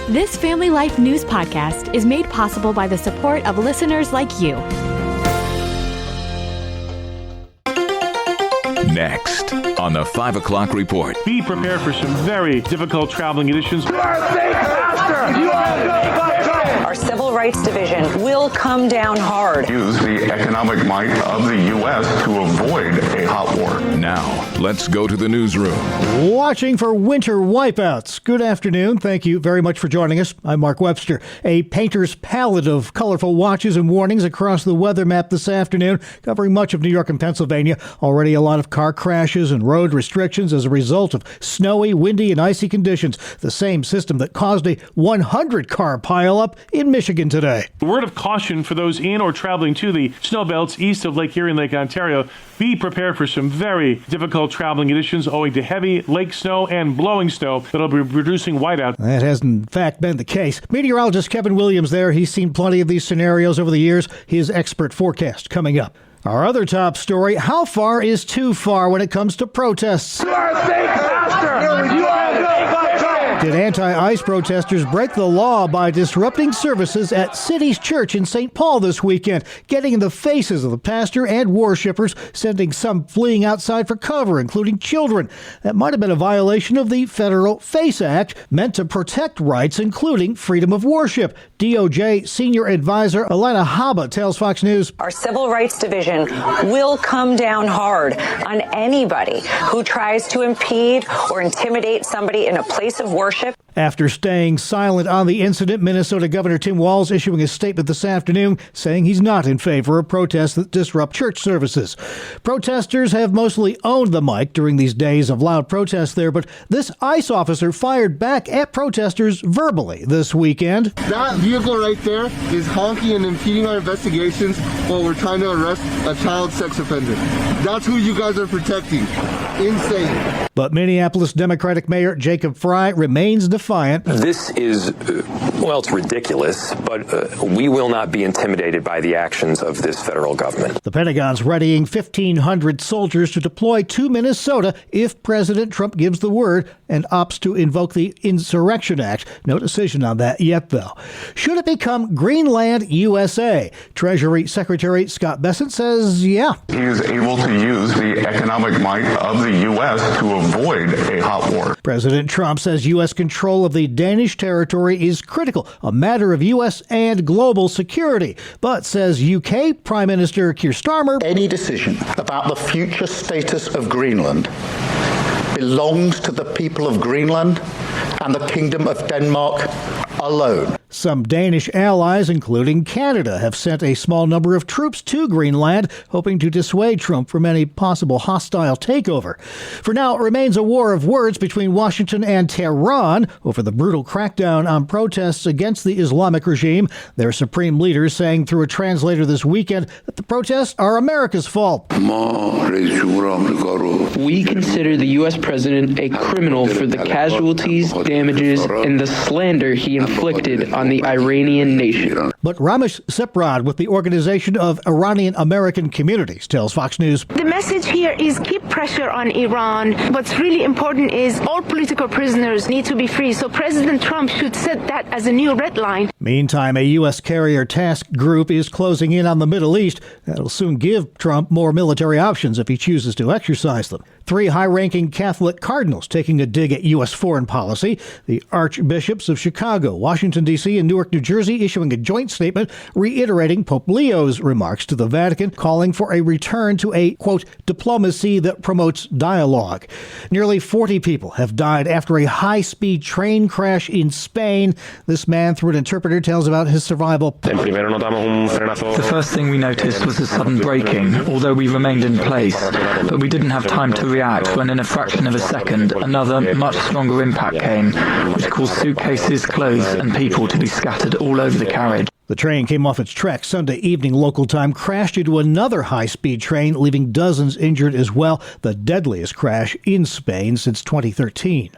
This Family Life News podcast is made possible by the support of listeners like you. Next on the 5 o'clock report. Be prepared for some very difficult traveling conditions. You are a fake pastor! You are a fake pastor! Our Civil Rights Division will come down hard. Use the economic might of the U.S. to avoid a hot war. Now, let's go to the newsroom. Watching for winter wipeouts. Good afternoon. Thank you very much for joining us. I'm Mark Webster. A painter's palette of colorful watches and warnings across the weather map this afternoon, covering much of New York and Pennsylvania. Already a lot of car crashes and road restrictions as a result of snowy, windy, and icy conditions. The same system that caused a 100-car pileup in Michigan today. A word of caution for those in or traveling to the snow belts east of Lake Erie and Lake Ontario. Be prepared for some very difficult traveling conditions owing to heavy lake snow and blowing snow that'll be producing whiteout. That has in fact been the case. Meteorologist Kevin Williams there. He's seen plenty of these scenarios over the years. His expert forecast coming up. Our other top story, how far is too far when it comes to protests? You are a fake pastor! You are a fake pastor! Did anti-ICE protesters break the law by disrupting services at City's Church in St. Paul this weekend, getting in the faces of the pastor and worshipers, sending some fleeing outside for cover, including children? That might have been a violation of the Federal FACE Act, meant to protect rights, including freedom of worship. DOJ Senior Advisor Alana Haba tells Fox News. Our Civil Rights Division will come down hard on anybody who tries to impede or intimidate somebody in a place of worship. After staying silent on the incident, Minnesota Governor Tim Walz issuing a statement this afternoon saying he's not in favor of protests that disrupt church services. Protesters have mostly owned the mic during these days of loud protests there, but this ICE officer fired back at protesters verbally this weekend. That vehicle right there is honking and impeding our investigations while we're trying to arrest a child sex offender. That's who you guys are protecting. Insane. But Minneapolis Democratic Mayor Jacob Frey remains defiant. This is, it's ridiculous, but we will not be intimidated by the actions of this federal government. The Pentagon's readying 1,500 soldiers to deploy to Minnesota if President Trump gives the word and opts to invoke the Insurrection Act. No decision on that yet, though. Should it become Greenland, USA? Treasury Secretary Scott Bessent says, yeah. He is able to use the economic might of the U.S. to avoid a hot war. President Trump says U.S. control of the Danish territory is critical, a matter of U.S. and global security, but says U.K. Prime Minister Keir Starmer, any decision about the future status of Greenland belongs to the people of Greenland and the Kingdom of Denmark alone. Some Danish allies, including Canada, have sent a small number of troops to Greenland, hoping to dissuade Trump from any possible hostile takeover. For now, it remains a war of words between Washington and Tehran over the brutal crackdown on protests against the Islamic regime. Their supreme leaders saying through a translator this weekend that the protests are America's fault. We consider the U.S. president a criminal for the casualties, damages, and the slander he inflicted on the Iranian nation. But Ramesh Seprad with the Organization of Iranian American Communities tells Fox News. The message here is keep pressure on Iran. What's really important is all political prisoners need to be free. So President Trump should set that as a new red line. Meantime, a U.S. carrier task group is closing in on the Middle East. That'll soon give Trump more military options if he chooses to exercise them. 3 high-ranking Catholic cardinals taking a dig at U.S. foreign policy. The archbishops of Chicago, Washington, D.C., and Newark, New Jersey issuing a joint statement reiterating Pope Leo's remarks to the Vatican, calling for a return to a, quote, diplomacy that promotes dialogue. Nearly 40 people have died after a high-speed train crash in Spain. This man, through an interpreter, tells about his survival. The first thing we noticed was a sudden braking, although we remained in place. But we didn't have time to react when in a fraction of a second, another, much stronger impact came, which caused suitcases, clothes and people to be scattered all over the carriage. The train came off its track Sunday evening local time, crashed into another high-speed train, leaving dozens injured as well, the deadliest crash in Spain since 2013.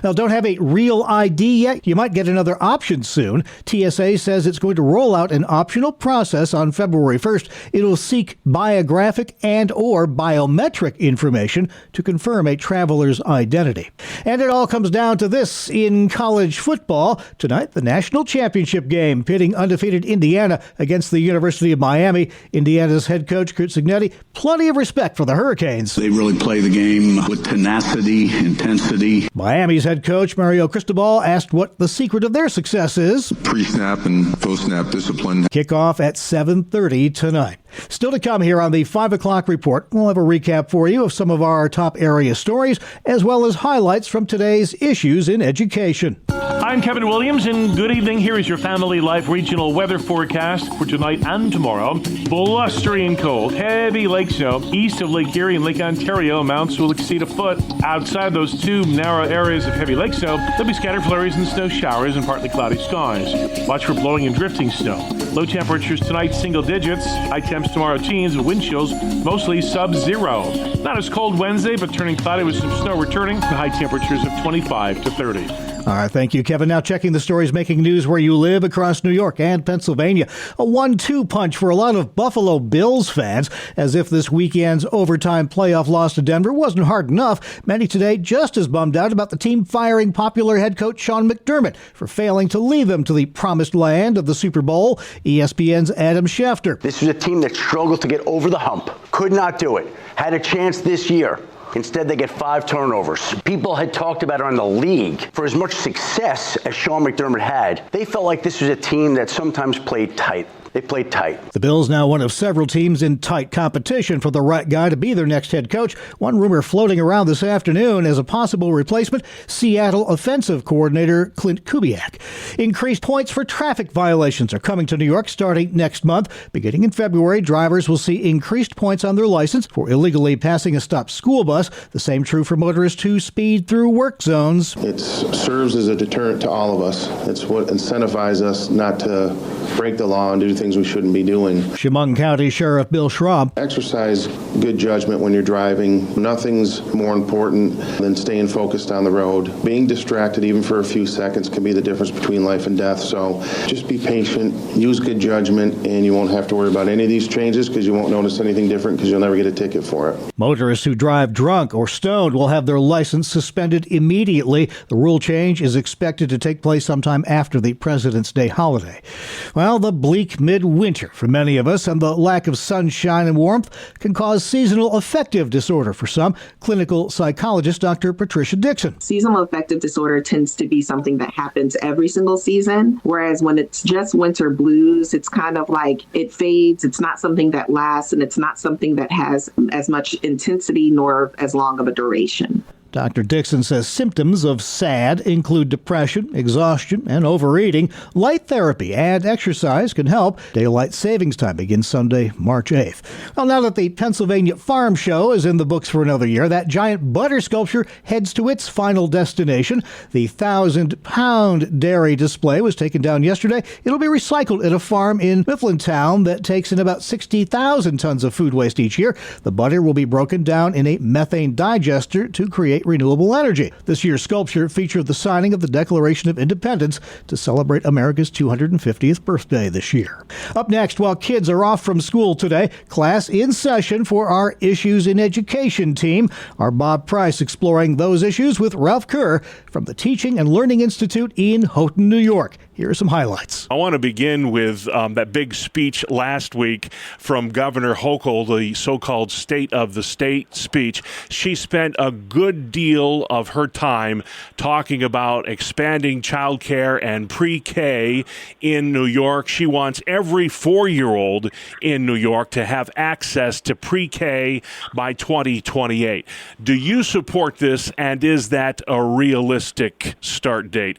Now, don't have a real ID yet? You might get another option soon. TSA says it's going to roll out an optional process on February 1st. It'll seek biographic and or biometric information to confirm a traveler's identity. And it all comes down to this in college football. Tonight, the national championship game pitting undefeated Indiana against the University of Miami. Indiana's head coach, Curt Cignetti, plenty of respect for the Hurricanes. They really play the game with tenacity, intensity. Miami's head coach, Mario Cristobal, asked what the secret of their success is. Pre-snap and post-snap discipline. Kickoff at 7:30 tonight. Still to come here on the 5 o'clock report, we'll have a recap for you of some of our top area stories, as well as highlights from today's issues in education. I'm Kevin Williams, and good evening. Here is your Family Life regional weather forecast for tonight and tomorrow. Blustering cold, heavy lake snow east of Lake Erie and Lake Ontario. Amounts will exceed a foot. Outside those two narrow areas of heavy lake snow, there'll be scattered flurries and snow showers and partly cloudy skies. Watch for blowing and drifting snow. Low temperatures tonight, single digits. High temps tomorrow, teens, with wind chills mostly sub-zero. Not as cold Wednesday, but turning cloudy with some snow returning to high temperatures of 25 to 30. All right, thank you, Kevin. Now checking the stories making news where you live across New York and Pennsylvania. A 1-2 punch for a lot of Buffalo Bills fans, as if this weekend's overtime playoff loss to Denver wasn't hard enough. Many today just as bummed out about the team firing popular head coach Sean McDermott for failing to lead them to the promised land of the Super Bowl. ESPN's Adam Schefter. This was a team that struggled to get over the hump. Could not do it. Had a chance this year. Instead, they get 5 turnovers. People had talked about around the league. For as much success as Sean McDermott had, they felt like this was a team that sometimes played tight. They played tight. The Bills now one of several teams in tight competition for the right guy to be their next head coach. One rumor floating around this afternoon as a possible replacement, Seattle offensive coordinator Clint Kubiak. Increased points for traffic violations are coming to New York starting next month. Beginning in February, drivers will see increased points on their license for illegally passing a stopped school bus. The same true for motorists who speed through work zones. It serves as a deterrent to all of us. It's what incentivizes us not to break the law and do things we shouldn't be doing. Chemung County Sheriff Bill Schraub. Exercise good judgment when you're driving. Nothing's more important than staying focused on the road. Being distracted even for a few seconds can be the difference between life and death. So just be patient, use good judgment, and you won't have to worry about any of these changes because you won't notice anything different because you'll never get a ticket for it. Motorists who drive drunk or stoned will have their license suspended immediately. The rule change is expected to take place sometime after the President's Day holiday. Well, the bleak midwinter for many of us and the lack of sunshine and warmth can cause seasonal affective disorder for some. Clinical psychologist Dr. Patricia Dixon. Seasonal affective disorder tends to be something that happens every single season, whereas when it's just winter blues, it's kind of like it fades. It's not something that lasts, and it's not something that has as much intensity nor as long of a duration. Dr. Dixon says symptoms of SAD include depression, exhaustion, and overeating. Light therapy and exercise can help. Daylight savings time begins Sunday, March 8th. Well, now that the Pennsylvania Farm Show is in the books for another year, that giant butter sculpture heads to its final destination. The 1,000-pound dairy display was taken down yesterday. It'll be recycled at a farm in Mifflintown that takes in about 60,000 tons of food waste each year. The butter will be broken down in a methane digester to create renewable energy. This year's sculpture featured the signing of the Declaration of Independence to celebrate America's 250th birthday this year. Up next, while kids are off from school today, class in session for our Issues in Education team. Our Bob Price exploring those issues with Ralph Kerr from the Teaching and Learning Institute in Houghton, New York. Here are some highlights. I want to begin with that big speech last week from Governor Hochul, the so-called State of the State speech. She spent a good deal of her time talking about expanding child care and pre-K in New York. She wants every 4-year-old in New York to have access to pre-K by 2028. Do you support this, and is that a realistic start date?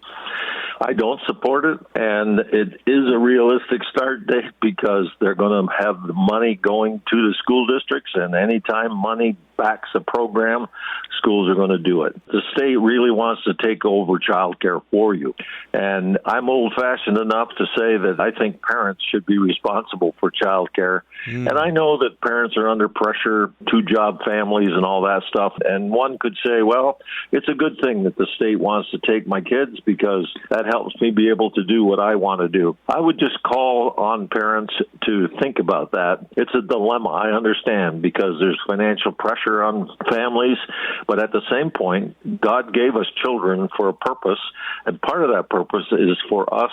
I don't support it, and it is a realistic start date because they're going to have the money going to the school districts, and anytime money backs a program, schools are going to do it. The state really wants to take over child care for you. And I'm old-fashioned enough to say that I think parents should be responsible for child care. And I know that parents are under pressure, two-job families and all that stuff. And one could say, well, it's a good thing that the state wants to take my kids because that helps me be able to do what I want to do. I would just call on parents to think about that. It's a dilemma, I understand, because there's financial pressure on families. But at the same point, God gave us children for a purpose. And part of that purpose is for us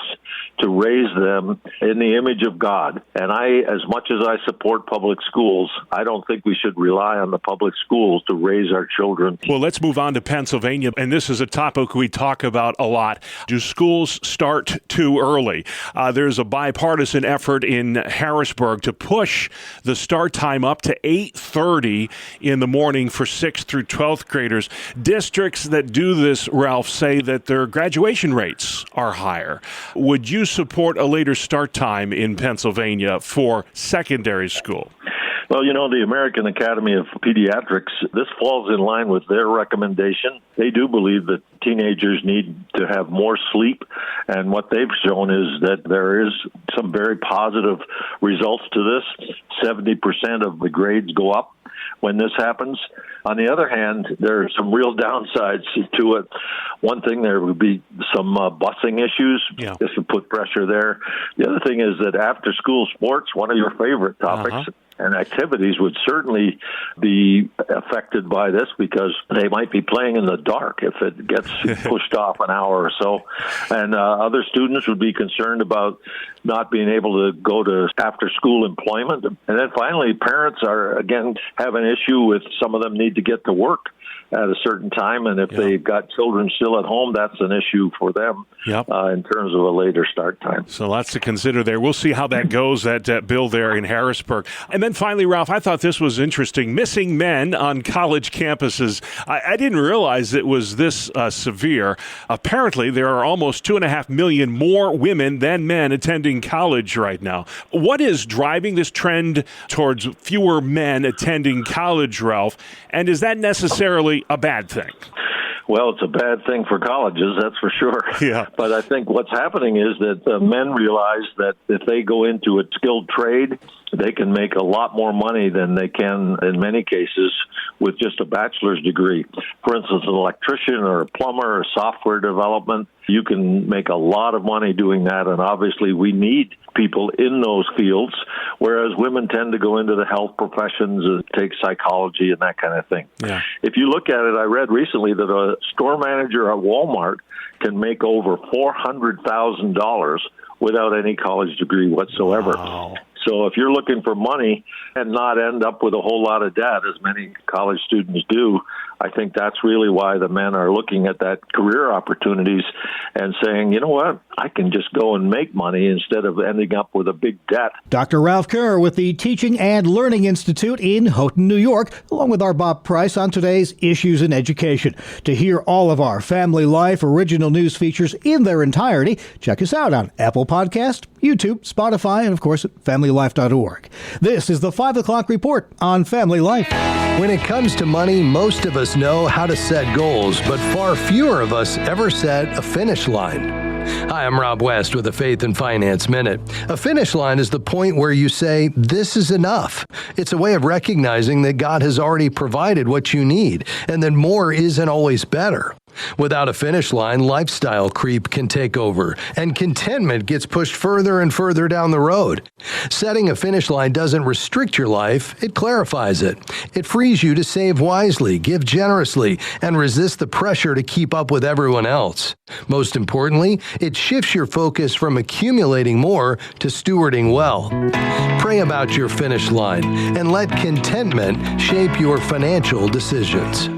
to raise them in the image of God. And as much as I support public schools, I don't think we should rely on the public schools to raise our children. Well, let's move on to Pennsylvania, and this is a topic we talk about a lot. Do schools start too early? There's a bipartisan effort in Harrisburg to push the start time up to 8:30 in the morning for 6th through 12th graders. Districts that do this, Ralph, say that their graduation rates are higher. Would you support a later start time in Pennsylvania for secondary school? Well, the American Academy of Pediatrics, this falls in line with their recommendation. They do believe that teenagers need to have more sleep, and what they've shown is that there is some very positive results to this. 70% of the grades go up when this happens. On the other hand, there are some real downsides to it. One thing, there would be some busing issues. This would put pressure there. The other thing is that after school sports, one of your favorite topics, and activities would certainly be affected by this because they might be playing in the dark if it gets pushed off an hour or so. And other students would be concerned about not being able to go to after-school employment. And then finally, parents have an issue with some of them need to get to work at a certain time, and if they've got children still at home, that's an issue for them in terms of a later start time. So lots to consider there. We'll see how that goes, that bill there in Harrisburg. And then finally, Ralph, I thought this was interesting. Missing men on college campuses. I didn't realize it was this severe. Apparently, there are almost 2.5 million more women than men attending college right now. What is driving this trend towards fewer men attending college, Ralph? And is that necessarily a bad thing? Well, it's a bad thing for colleges, that's for sure. Yeah. But I think what's happening is that men realize that if they go into a skilled trade, they can make a lot more money than they can, in many cases, with just a bachelor's degree. For instance, an electrician or a plumber or software development, you can make a lot of money doing that, and obviously we need people in those fields, whereas women tend to go into the health professions and take psychology and that kind of thing. Yeah. If you look at it, I read recently that a store manager at Walmart can make over $400,000 without any college degree whatsoever. Wow. So if you're looking for money and not end up with a whole lot of debt, as many college students do, I think that's really why the men are looking at that career opportunities and saying, you know what, I can just go and make money instead of ending up with a big debt. Dr. Ralph Kerr with the Teaching and Learning Institute in Houghton, New York, along with our Bob Price on today's Issues in Education. To hear all of our Family Life original news features in their entirety, check us out on Apple Podcast, YouTube, Spotify, and of course at FamilyLife.org. This is the 5 o'clock report on Family Life. When it comes to money, most of us know how to set goals, but far fewer of us ever set a finish line. Hi, I'm Rob West with a Faith and Finance Minute. A finish line is the point where you say, this is enough. It's a way of recognizing that God has already provided what you need, and that more isn't always better. Without a finish line, lifestyle creep can take over, and contentment gets pushed further and further down the road. Setting a finish line doesn't restrict your life, it clarifies it. It frees you to save wisely, give generously, and resist the pressure to keep up with everyone else. Most importantly, it shifts your focus from accumulating more to stewarding well. Pray about your finish line, and let contentment shape your financial decisions.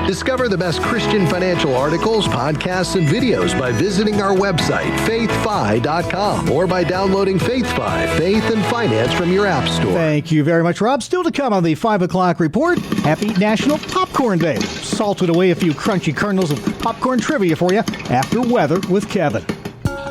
Discover the best Christian financial articles, podcasts, and videos by visiting our website, faithfi.com, or by downloading FaithFi, Faith and Finance from your app store. Thank you very much, Rob. Still to come on the 5 o'clock report, happy National Popcorn Day. Salted away a few crunchy kernels of popcorn trivia for you after weather with Kevin.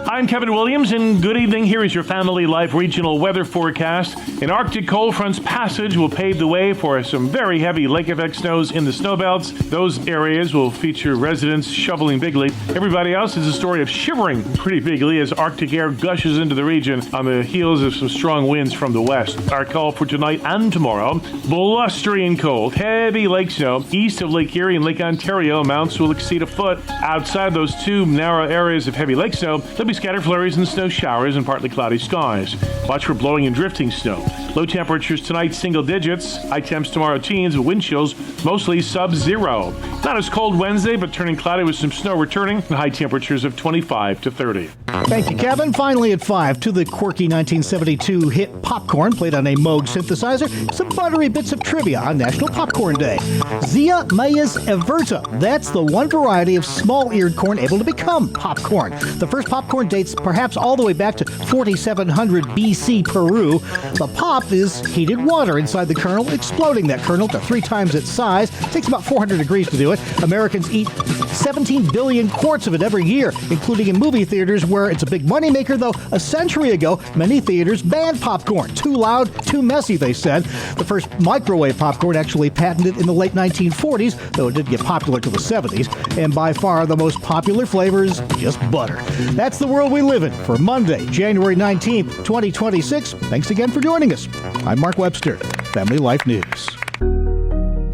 I'm Kevin Williams, and good evening. Here is your Family Life regional weather forecast. An Arctic cold front's passage will pave the way for some very heavy lake effect snows in the snowbelts. Those areas will feature residents shoveling bigly. Everybody else is a story of shivering pretty bigly as Arctic air gushes into the region on the heels of some strong winds from the west. Our call for tonight and tomorrow: blustery and cold, heavy lake snow east of Lake Erie and Lake Ontario. Amounts will exceed a foot. Outside those two narrow areas of heavy lake snow, there'll be scattered flurries and snow showers and partly cloudy skies. Watch for blowing and drifting snow. Low temperatures tonight, single digits. High temps tomorrow, teens, with wind chills mostly sub-zero. Not as cold Wednesday, but turning cloudy with some snow returning and high temperatures of 25 to 30. Thank you, Kevin. Finally at 5, to the quirky 1972 hit Popcorn, played on a Moog synthesizer. Some buttery bits of trivia on National Popcorn Day. Zea mays everta. That's the one variety of small-eared corn able to become popcorn. The first popcorn dates perhaps all the way back to 4700 BC Peru. The pop is heated water inside the kernel, exploding that kernel to 3 times its size. It takes about 400 degrees to do it. Americans eat 17 billion quarts of it every year, including in movie theaters where it's a big moneymaker, though a century ago, many theaters banned popcorn. Too loud, too messy, they said. The first microwave popcorn actually patented in the late 1940s, though it didn't get popular till the 70s. And by far the most popular flavor is just butter. That's the world we live in for Monday, January 19th, 2026. Thanks again for joining us. I'm Mark Webster, Family Life News.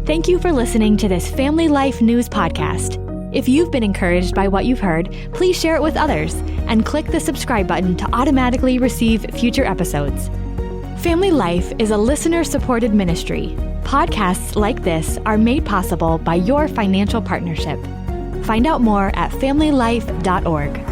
Thank you for listening to this Family Life News podcast. If you've been encouraged by what you've heard, please share it with others and click the subscribe button to automatically receive future episodes. Family Life is a listener-supported ministry. Podcasts like this are made possible by your financial partnership. Find out more at familylife.org.